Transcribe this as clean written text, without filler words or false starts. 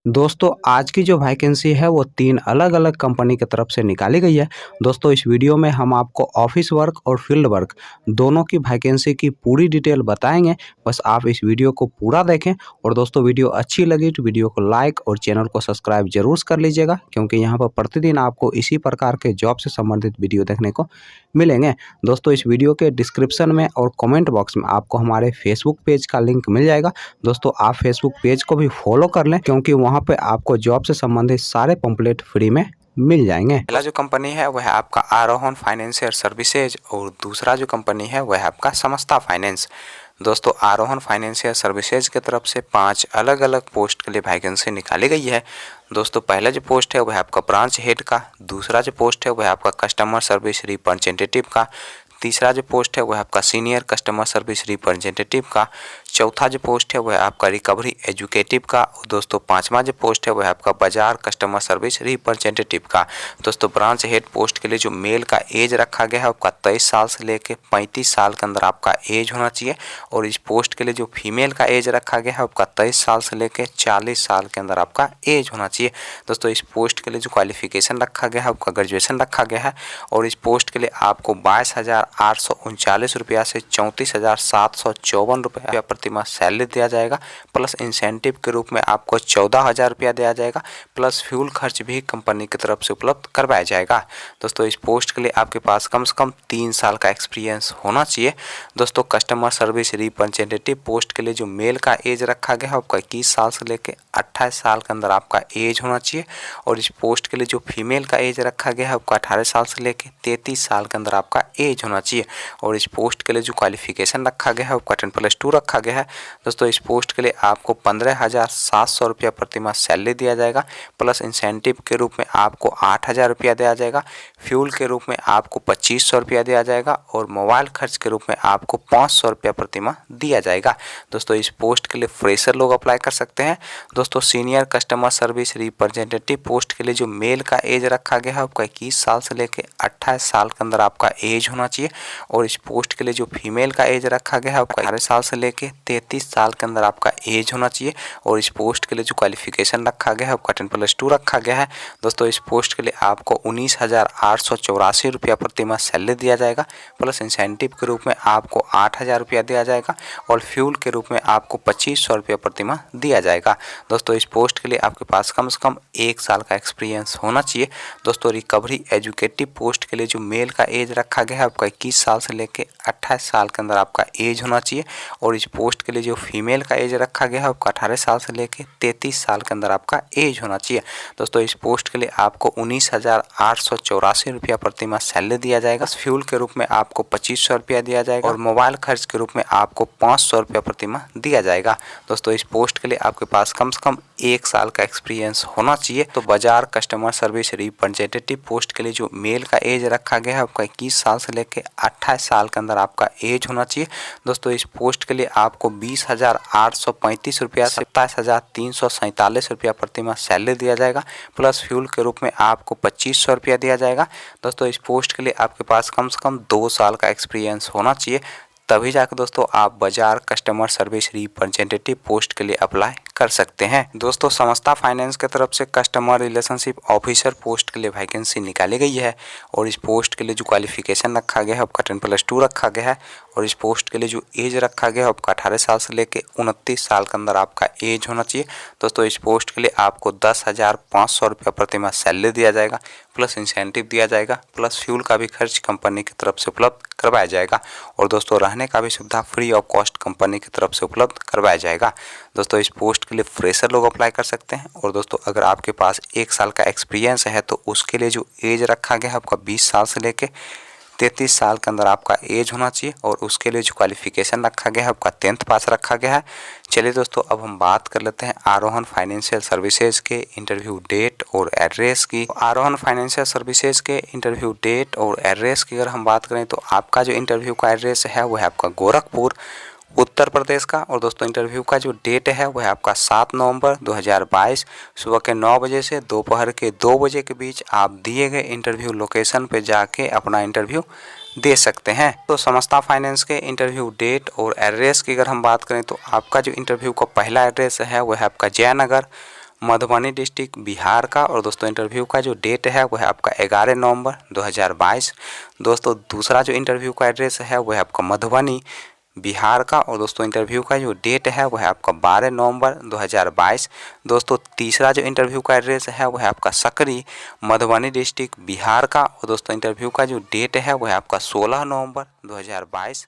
दोस्तों आज की जो वैकेंसी है वो 3 अलग-अलग कंपनी की तरफ से निकाली गई है। दोस्तों इस वीडियो में हम आपको ऑफ़िस वर्क और फ़ील्ड वर्क दोनों की वैकेंसी की पूरी डिटेल बताएँगे। बस आप इस वीडियो को पूरा देखें और दोस्तों वीडियो अच्छी लगी तो वीडियो को लाइक और चैनल को सब्सक्राइब ज़रूर कर लीजिएगा, क्योंकि यहाँ पर प्रतिदिन आपको इसी प्रकार के जॉब से संबंधित वीडियो देखने को मिलेंगे। दोस्तों इस वीडियो के डिस्क्रिप्शन में और कमेंट बॉक्स में आपको हमारे फेसबुक पेज का लिंक मिल जाएगा। दोस्तों आप फेसबुक पेज को भी फॉलो कर लें, क्योंकि वहाँ पे आपको जॉब से संबंधित सारे पंपलेट फ्री में मिल जाएंगे। पहला जो कंपनी है वह है आपका आरोहन फाइनेंशियल सर्विसेज और दूसरा जो कंपनी है वह है आपका समस्ता फाइनेंस। दोस्तों आरोहन फाइनेंशियल सर्विसेज की तरफ से 5 अलग अलग पोस्ट के लिए वैकेंसी निकाली गई है। दोस्तों पहला जो पोस्ट है वह आपका ब्रांच हेड का, दूसरा जो पोस्ट है वह आपका कस्टमर सर्विस रिप्रेजेंटेटिव का, तीसरा जो पोस्ट है वह आपका सीनियर कस्टमर सर्विस रिप्रेजेंटेटिव का, चौथा जो पोस्ट है वह आपका रिकवरी एजुकेटिव का और दोस्तों पांचवा जो पोस्ट है वह आपका बाजार कस्टमर सर्विस रिप्रेजेंटेटिव का। दोस्तों ब्रांच हेड पोस्ट के लिए जो मेल का एज रखा गया है आपका 23 साल से लेकर 35 साल के अंदर आपका एज होना चाहिए, और इस पोस्ट के लिए जो फीमेल का एज रखा गया है आपका 23 साल से लेकर 40 साल के अंदर आपका एज होना चाहिए। दोस्तों इस पोस्ट के लिए जो क्वालिफिकेशन रखा गया है आपका ग्रेजुएशन रखा गया है, और इस पोस्ट के लिए आपको 22,839 रुपया से 34,754 रुपया प्रति माह सैलरी दिया जाएगा, प्लस इंसेंटिव के रूप में आपको 14,000 रुपया दिया जाएगा, प्लस फ्यूल खर्च भी कंपनी की तरफ से उपलब्ध करवाया जाएगा। दोस्तों इस पोस्ट के लिए आपके पास कम से कम 3 साल का एक्सपीरियंस होना चाहिए। दोस्तों कस्टमर सर्विस रिप्रेजेंटेटिव पोस्ट के लिए जो मेल का एज रखा गया है आपका 21 साल से लेकर 28 साल के अंदर आपका एज होना चाहिए, और इस पोस्ट के लिए जो फीमेल का एज रखा गया है आपका 18 साल से लेकर 33 साल के अंदर आपका एज होना चाहिए, और इस पोस्ट के लिए जो क्वालिफिकेशन रखा गया है आपका 10+2 रखा गया है। दोस्तों इस पोस्ट के लिए आपको 15,700 रुपया प्रति माह सैलरी दिया जाएगा, प्लस इंसेंटिव के रूप में आपको 8,000 रुपया दिया जाएगा, फ्यूल के रूप में आपको 2,500 रुपया दिया जाएगा, और मोबाइल खर्च के रूप में आपको 500 रुपया प्रति माह दिया जाएगा। दोस्तों इस पोस्ट के लिए फ्रेशर लोग अप्लाई कर सकते हैं। दोस्तों senior customer service representative post के लिए जो मेल का एज रखा गया है आपका 21 साल से लेकर 28 साल के अंदर आपका एज होना चाहिए, और इस पोस्ट के लिए जो फीमेल का एज रखा गया है आपका 18 साल से लेकर 33 साल के अंदर आपका एज होना चाहिए, और इस पोस्ट के लिए जो क्वालिफिकेशन रखा गया है आपका 10+2 रखा गया है। दोस्तों इस पोस्ट के लिए आपको 19,884 रुपया प्रति माह सैलरी दिया जाएगा, प्लस इंसेंटिव के रूप में आपको 8,000 रुपया दिया जाएगा, और फ्यूल के रूप में आपको 2,500 रुपया प्रति माह दिया जाएगा। दोस्तों इस पोस्ट के लिए आपके पास कम से कम 1 साल का एक्सपीरियंस होना चाहिए। दोस्तों रिकवरी एजुकेटिव पोस्ट के लिए जो मेल का एज रखा गया है आपका 21 साल से लेकर 28 साल के अंदर आपका एज होना चाहिए, और इस पोस्ट के लिए जो फीमेल का एज रखा गया है आपका 18 साल से लेकर 33 साल के अंदर आपका एज होना चाहिए। दोस्तों इस पोस्ट के लिए आपको 19,884 रुपया प्रति माह सैलरी दिया जाएगा, फ्यूल के रूप में आपको 2,500 रुपया दिया जाएगा, और मोबाइल खर्च के रूप में आपको 500 रुपया प्रति माह दिया जाएगा। दोस्तों इस पोस्ट के लिए आपके पास कम से कम 1 साल का एक्सपीरियंस होना चाहिए। तो बाजार कस्टमर सर्विस रिप्रेजेंटेटिव पोस्ट के लिए जो मेल का एज रखा गया है आपका 21 साल से लेकर 28 साल के अंदर आपका एज होना चाहिए। दोस्तों इस पोस्ट के लिए आपको 20,835 रुपया से 27,347 रुपया प्रति माह सैलरी दिया जाएगा, प्लस फ्यूल के रूप में आपको 2,500 रुपया दिया जाएगा। दोस्तों इस पोस्ट के लिए आपके पास कम से कम 2 साल का एक्सपीरियंस होना चाहिए, तभी जाकर दोस्तों आप बाजार कस्टमर सर्विस रिप्रेजेंटेटिव पोस्ट के लिए अप्लाई कर सकते हैं। दोस्तों समस्ता फाइनेंस की तरफ से कस्टमर रिलेशनशिप ऑफिसर पोस्ट के लिए वैकेंसी निकाली गई है, और इस पोस्ट के लिए जो क्वालिफिकेशन रखा गया है आपका 10+2 रखा गया है, और इस पोस्ट के लिए जो एज रखा गया है आपका 18 साल से लेकर 29 साल के अंदर आपका एज होना चाहिए। दोस्तों इस पोस्ट के लिए आपको 10,500 रुपया प्रति माह सैलरी दिया जाएगा, प्लस इंसेंटिव दिया जाएगा, प्लस फ्यूल का भी खर्च कंपनी की तरफ से उपलब्ध करवाया जाएगा, और दोस्तों रहने का भी सुविधा फ्री ऑफ कॉस्ट कंपनी की तरफ से उपलब्ध करवाया जाएगा। दोस्तों इस पोस्ट के लिए फ्रेशर लोग अप्लाई कर सकते हैं, और दोस्तों अगर आपके पास 1 साल का एक्सपीरियंस है तो उसके लिए जो एज रखा गया है आपका 20 साल से लेकर 33 साल के अंदर आपका एज होना चाहिए, और उसके लिए जो क्वालिफिकेशन रखा गया है आपका 10th पास रखा गया है। चलिए दोस्तों अब हम बात कर लेते हैं आरोहन फाइनेंशियल सर्विसेज के इंटरव्यू डेट और एड्रेस की। आरोहन फाइनेंशियल सर्विसेज के इंटरव्यू डेट और एड्रेस की अगर हम बात करें तो आपका जो इंटरव्यू का एड्रेस है वह है आपका गोरखपुर उत्तर प्रदेश का, और दोस्तों इंटरव्यू का जो डेट है वह है आपका 7 नवंबर 2022 सुबह के 9 बजे से दोपहर के 2 बजे के बीच आप दिए गए इंटरव्यू लोकेशन पे जाके अपना इंटरव्यू दे सकते हैं। तो समस्ता फाइनेंस के इंटरव्यू डेट और एड्रेस की अगर हम बात करें तो आपका जो इंटरव्यू का पहला एड्रेस है वह है आपका जयनगर मधुबनी डिस्ट्रिक्ट बिहार का। और दोस्तों इंटरव्यू का जो डेट है वो है आपका 11 नवंबर 2022। दोस्तों दूसरा जो इंटरव्यू का एड्रेस है वो है आपका मधुबनी बिहार का। और दोस्तों इंटरव्यू का जो डेट है वो है आपका 12 नवंबर 2022। दोस्तों तीसरा जो इंटरव्यू का एड्रेस है वो है आपका सकरी मधुबनी डिस्ट्रिक्ट बिहार का। और दोस्तों इंटरव्यू का जो डेट है वो है आपका 16 नवंबर 2022।